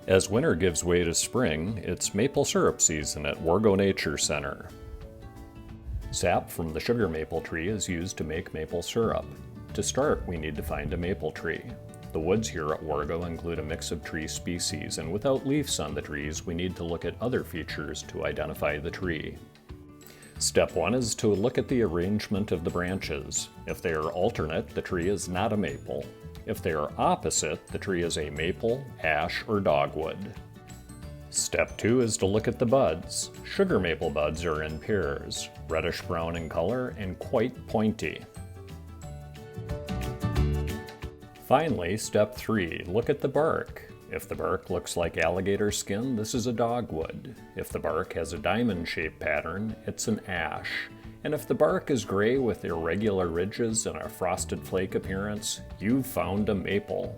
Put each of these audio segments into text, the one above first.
As winter gives way to spring, it's maple syrup season at WARGO Nature Center. Sap from the sugar maple tree is used to make maple syrup. To start, we need to find a maple tree. The woods here at WARGO include a mix of tree species, and without leaves on the trees, we need to look at other features to identify the tree. Step 1 is to look at the arrangement of the branches. If they are alternate, the tree is not a maple. If they are opposite, the tree is a maple, ash, or dogwood. Step 2 is to look at the buds. Sugar maple buds are in pairs, reddish-brown in color and quite pointy. Finally, step 3, look at the bark. If the bark looks like alligator skin, this is a dogwood. If the bark has a diamond-shaped pattern, it's an ash. And if the bark is gray with irregular ridges and a frosted flake appearance, you've found a maple.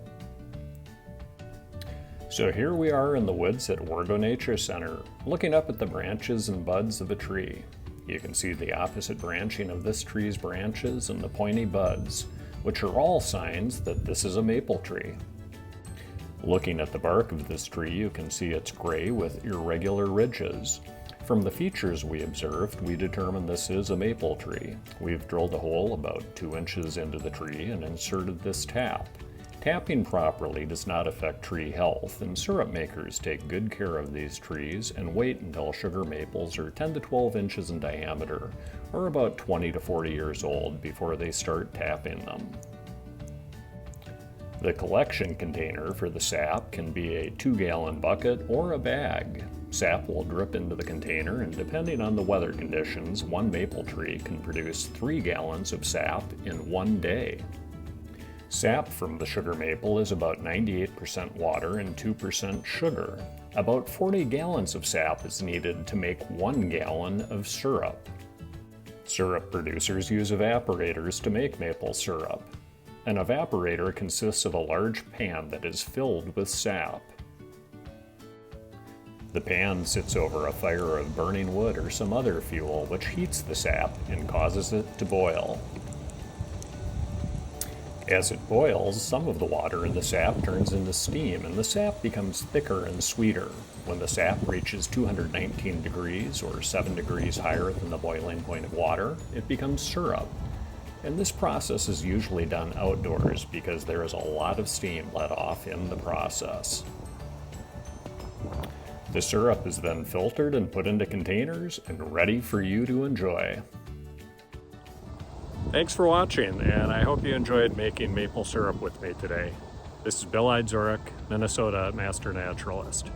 So here we are in the woods at WARGO Nature Center, looking up at the branches and buds of a tree. You can see the opposite branching of this tree's branches and the pointy buds, which are all signs that this is a maple tree. Looking at the bark of this tree, you can see it's gray with irregular ridges. From the features we observed, we determined this is a maple tree. We've drilled a hole about 2 inches into the tree and inserted this tap. Tapping properly does not affect tree health, and syrup makers take good care of these trees and wait until sugar maples are 10 to 12 inches in diameter, or about 20 to 40 years old, before they start tapping them. The collection container for the sap can be a 2-gallon bucket or a bag. Sap will drip into the container, and depending on the weather conditions, one maple tree can produce 3 gallons of sap in one day. Sap from the sugar maple is about 98% water and 2% sugar. About 40 gallons of sap is needed to make 1 gallon of syrup. Syrup producers use evaporators to make maple syrup. An evaporator consists of a large pan that is filled with sap. The pan sits over a fire of burning wood or some other fuel, which heats the sap and causes it to boil. As it boils, some of the water in the sap turns into steam, and the sap becomes thicker and sweeter. When the sap reaches 219 degrees, or 7 degrees higher than the boiling point of water, it becomes syrup. And this process is usually done outdoors because there is a lot of steam let off in the process. The syrup is then filtered and put into containers and ready for you to enjoy. Thanks for watching, and I hope you enjoyed making maple syrup with me today. This is Bill Idzorek, Minnesota Master Naturalist.